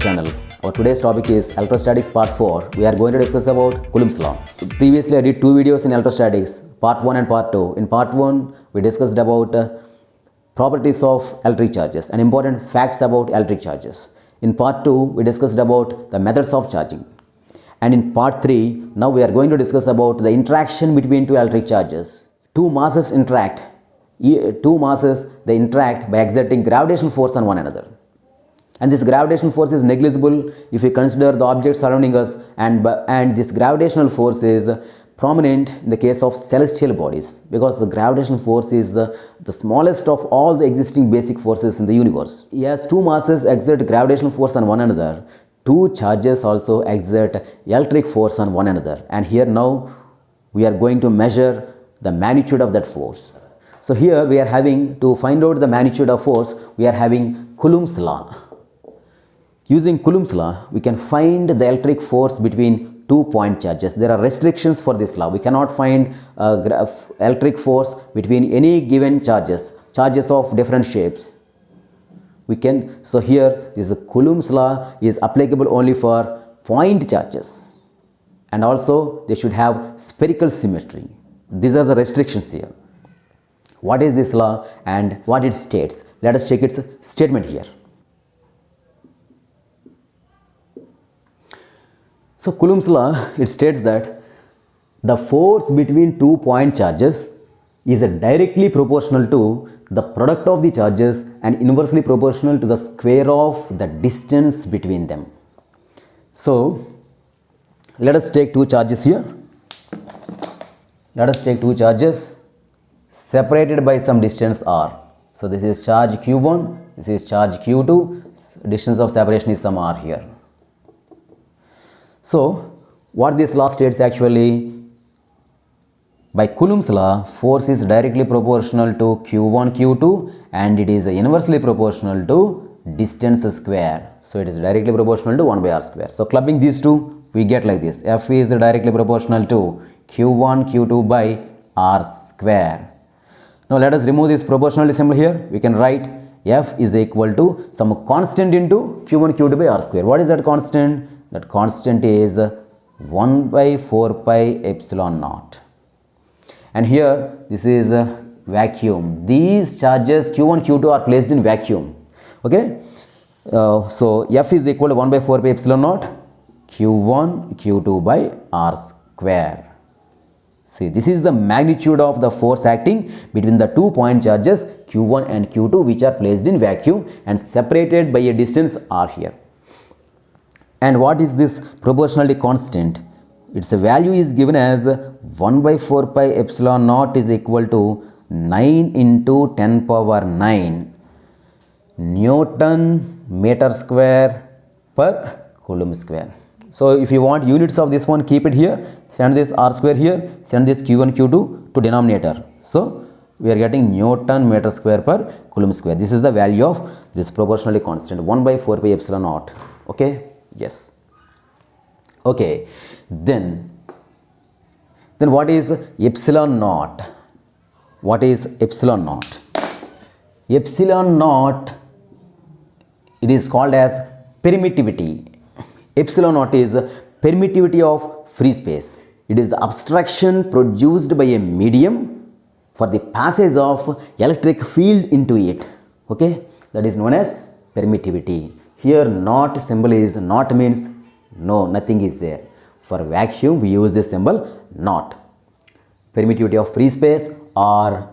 channel. Our today's topic is electrostatics part 4. We are going to discuss about Coulomb's law. Previously I did two videos in electrostatics, part 1 and part 2. In part 1 we discussed about properties of electric charges and important facts about electric charges. In part 2 we discussed about the methods of charging. And in part 3 now we are going to discuss about the interaction between two electric charges. Two masses interact by exerting gravitational force on one another. And this gravitational force is negligible if we consider the objects surrounding us, and this gravitational force is prominent in the case of celestial bodies, because the gravitational force is the smallest of all the existing basic forces in the universe. As two masses exert gravitational force on one another, two charges also exert electric force on one another, and here now we are going to measure the magnitude of that force. So here we are having to find out the magnitude of force, we are having Coulomb's law. Using Coulomb's law, we can find the electric force between two point charges. There are restrictions for this law. We cannot find electric force between any given charges of different shapes. So here this Coulomb's law is applicable only for point charges, and also they should have spherical symmetry. These are the restrictions here. What is this law and what it states? Let us check its statement here. So Coulomb's law, it states that the force between two point charges is directly proportional to the product of the charges and inversely proportional to the square of the distance between them. So let us take two charges here. Let us take two charges separated by some distance r. So this is charge q1, this is charge q2, distance of separation is some r here. So what this law states actually, by Coulomb's law, force is directly proportional to q1, q2, and it is inversely proportional to distance square. So it is directly proportional to 1 by r square. So clubbing these two, we get like this: F is directly proportional to q1, q2 by r square. Now let us remove this proportionality symbol here. We can write F is equal to some constant into q1, q2 by r square. What is that constant? That constant is 1 by 4 pi epsilon naught. And here this is a vacuum. These charges q1, q2 are placed in vacuum. Okay. So F is equal to 1 by 4 pi epsilon naught q1, q2 by r square. See, this is the magnitude of the force acting between the two point charges q1 and q2, which are placed in vacuum and separated by a distance r here. And what is this proportionality constant? Its value is given as 1 by 4 pi epsilon naught is equal to 9 into 10 power 9 Newton meter square per Coulomb square. So if you want units of this one, keep it here, send this r square here, send this q1, q2 to denominator. So we are getting Newton meter square per Coulomb square. This is the value of this proportionality constant, 1 by 4 pi epsilon naught. Okay. Yes. Okay. Then what is epsilon naught? What is epsilon naught? Epsilon naught, it is called as permittivity. Epsilon naught is permittivity of free space. It is the obstruction produced by a medium for the passage of electric field into it. Okay, that is known as permittivity. Here naught symbol is, naught means no, nothing is there. For vacuum we use this symbol naught. Permittivity of free space or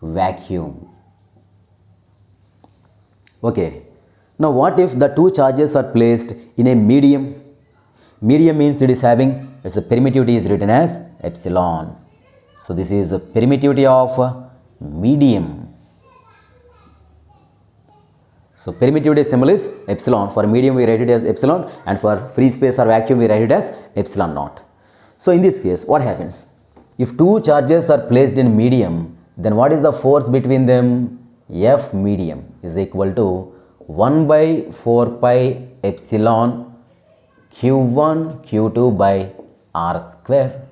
vacuum. Okay. Now what if the two charges are placed in a medium? Medium means it is having, its permittivity is written as epsilon. So this is a permittivity of medium. So permittivity symbol is epsilon. For medium we write it as epsilon, and for free space or vacuum we write it as epsilon naught. So in this case what happens? If two charges are placed in medium, then what is the force between them? F medium is equal to 1 by 4 pi epsilon q1 q2 by r square.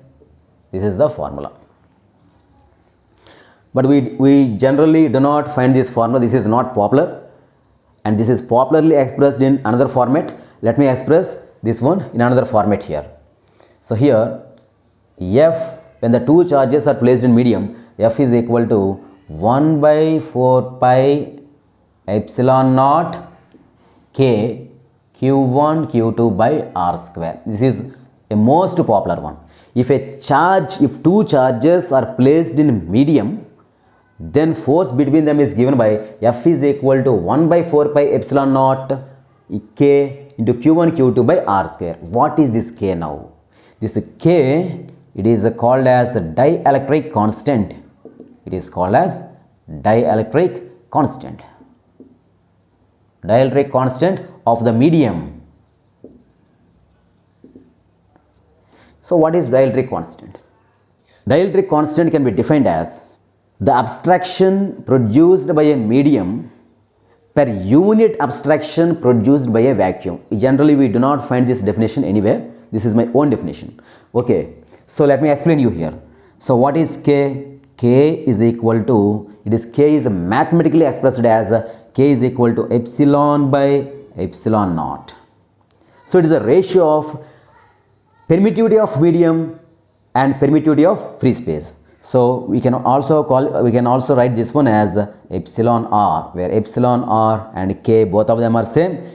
This is the formula. But we generally do not find this formula. This is not popular, and this is popularly expressed in another format. Let me express this one in another format here. So here F, when the two charges are placed in medium, F is equal to 1 by 4 pi epsilon naught K Q1 Q2 by R square. This is a most popular one. If two charges are placed in medium, then force between them is given by F is equal to 1 by 4 pi epsilon naught K into Q1 Q2 by R square. What is this K now? This K, it is called as dielectric constant. It is called as dielectric constant. Dielectric constant of the medium. So what is dielectric constant? Dielectric constant can be defined as the abstraction produced by a medium per unit abstraction produced by a vacuum. Generally we do not find this definition anywhere. This is my own definition. Okay, so let me explain you here. So what is K? K is equal to, K is mathematically expressed as K is equal to epsilon by epsilon naught. So it is the ratio of permittivity of medium and permittivity of free space. So we can also write this one as epsilon r, where epsilon r and K, both of them are same.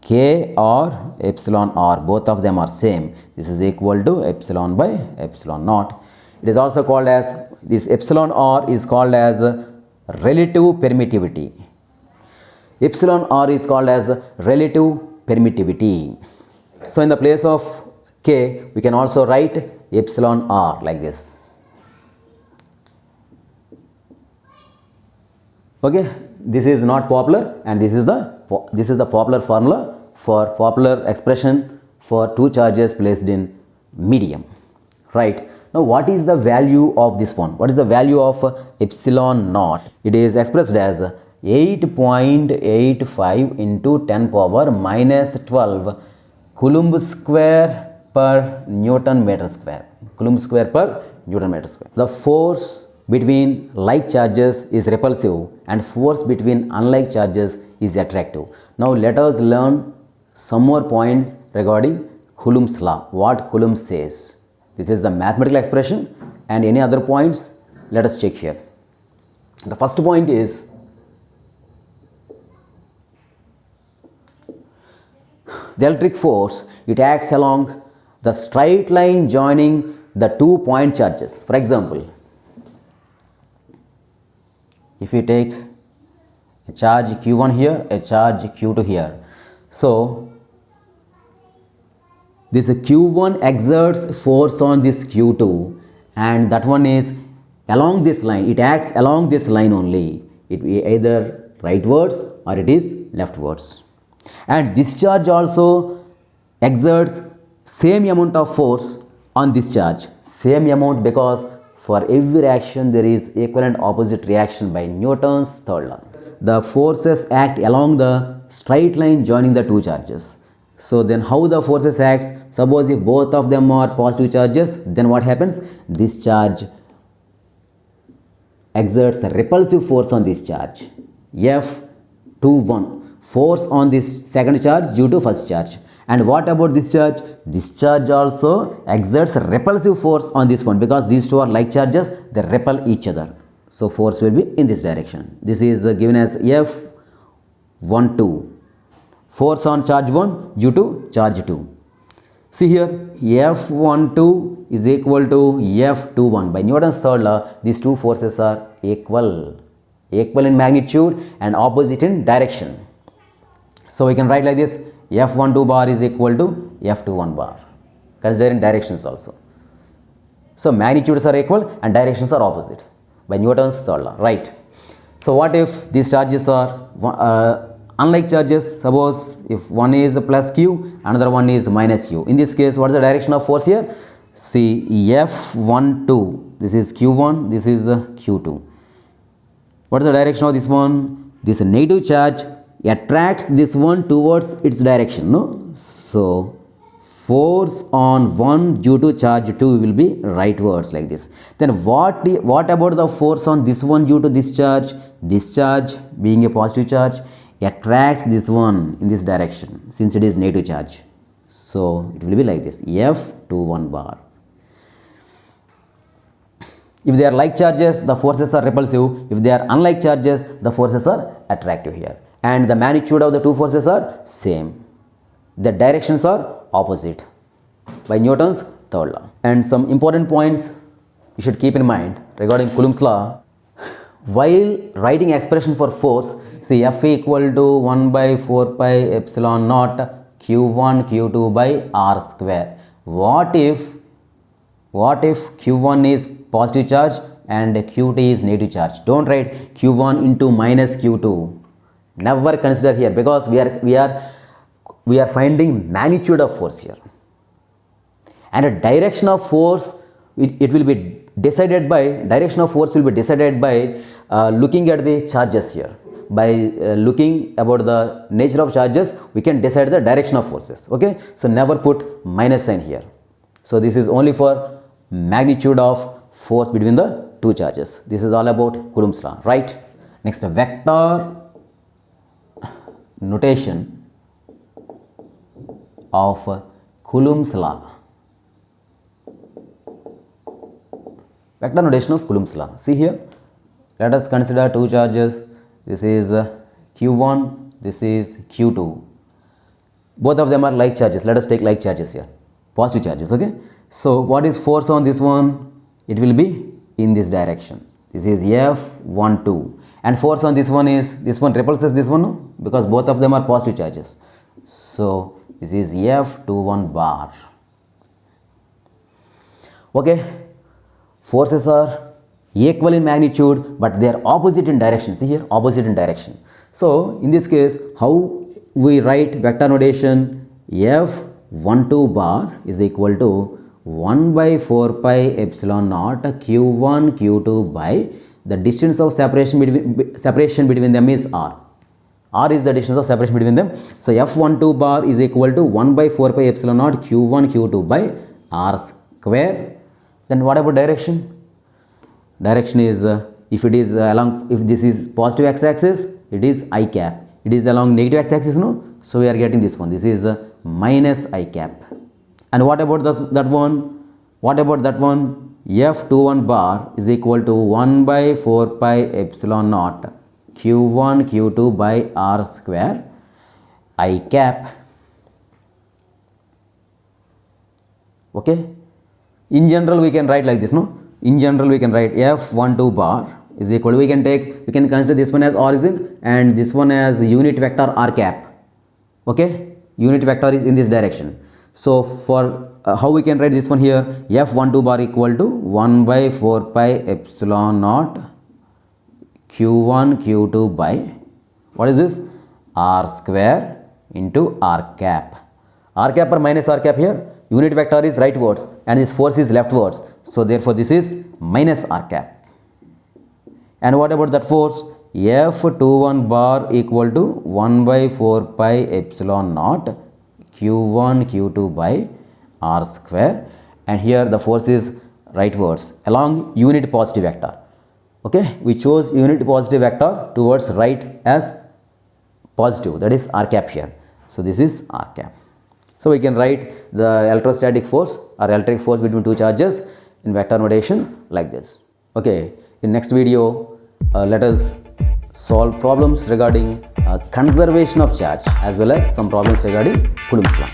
K or epsilon r, both of them are same. This is equal to epsilon by epsilon naught. It is also called as, this epsilon r is called as relative permittivity. Epsilon r is called as relative permittivity. So in the place of K, we can also write epsilon r like this. Okay, this is not popular, and this is the popular formula for popular expression for two charges placed in medium, right? Now what is the value of this one? What is the value of epsilon naught? It is expressed as 8.85 into 10 power minus 12 Coulomb square per Newton meter square. Coulomb square per Newton meter square. The force between like charges is repulsive and force between unlike charges is attractive. Now let us learn some more points regarding Coulomb's law. What Coulomb says. This is the mathematical expression, and any other points, let us check here. The first point is the electric force, it acts along the straight line joining the 2 point charges. For example, if you take a charge Q1 here, a charge Q2 here, so this Q1 exerts force on this Q2, and that one is along this line. It acts along this line only. It be either rightwards or it is leftwards. And this charge also exerts same amount of force on this charge. Same amount, because for every reaction there is equivalent opposite reaction by Newton's third law. The forces act along the straight line joining the two charges. So then how the forces acts? Suppose if both of them are positive charges, then what happens? This charge exerts a repulsive force on this charge, F21, force on this second charge due to first charge. And what about this charge? This charge also exerts a repulsive force on this one, because these two are like charges, they repel each other. So force will be in this direction. This is given as F12, force on charge 1 due to charge 2. See here, F12 is equal to F21. By Newton's third law, these two forces are equal in magnitude and opposite in direction. So we can write like this: F12 bar is equal to F21 bar, considering directions also. So magnitudes are equal and directions are opposite by Newton's third law, right? So what if these charges are unlike charges? Suppose if one is plus Q, another one is minus U. In this case, what is the direction of force here? See, F12, this is Q1, this is Q2. What is the direction of this one? This negative charge attracts this one towards its direction, no? So force on 1 due to charge 2 will be rightwards like this. Then what about the force on this one due to this charge? This charge being a positive charge, attracts this one in this direction since it is negative charge. So it will be like this, F21 bar. If they are like charges, the forces are repulsive. If they are unlike charges, the forces are attractive here. And the magnitude of the two forces are same. The directions are opposite by Newton's third law. And some important points you should keep in mind regarding Coulomb's law. While writing expression for force, see F equal to 1 by 4 pi epsilon naught Q1 Q2 by R square. What if Q1 is positive charge and Q2 is negative charge? Don't write Q1 into minus Q2. Never consider here, because we are finding magnitude of force here. And a direction of force, it will be decided by, direction of force will be decided by looking at the charges here. By looking about the nature of charges, we can decide the direction of forces. Okay, so never put minus sign here. So this is only for magnitude of force between the two charges. This is all about Coulomb's law, right? Next, vector notation of Coulomb's law. Vector notation of Coulomb's law. See here, let us consider two charges. This is Q1, this is Q2. Both of them are like charges. Let us take like charges here, positive charges. Okay, so what is force on this one? It will be in this direction. This is F12, and force on this one is, this one repulses this one, no? Because both of them are positive charges. So this is F21 bar. Okay, forces are equal in magnitude, but they are opposite in direction. See here, opposite in direction. So in this case, how we write vector notation? F12 bar is equal to 1 by 4 pi epsilon naught Q1 Q2 by the distance of separation between them is R. R is the distance of separation between them. So F12 bar is equal to 1 by 4 pi epsilon naught Q1 Q2 by R square. Then what about direction? Direction is if it is along, if this is positive x-axis, it is I cap. It is along negative x-axis, no? So we are getting this one. This is minus I cap. And what about that one? What about that one? F21 bar is equal to 1 by 4 pi epsilon naught Q1 Q2 by R square I cap. Okay. In general, we can write like this, no? In general, we can write F12 bar is equal to, we can consider this one as origin and this one as unit vector R cap. Okay, unit vector is in this direction. So for how we can write this one here, F12 bar equal to 1 by 4 pi epsilon naught Q1 Q2 by, what is this? R square into R cap. R cap or minus R cap here. Unit vector is rightwards and this force is leftwards. So therefore this is minus R cap. And what about that force? F21 bar equal to 1 by 4 pi epsilon naught Q1 Q2 by R square. And here the force is rightwards along unit positive vector. Okay, we chose unit positive vector towards right as positive, that is R cap here. So this is R cap. So we can write the electrostatic force or electric force between two charges in vector notation like this. Okay, in next video, let us solve problems regarding conservation of charge as well as some problems regarding Coulomb's law.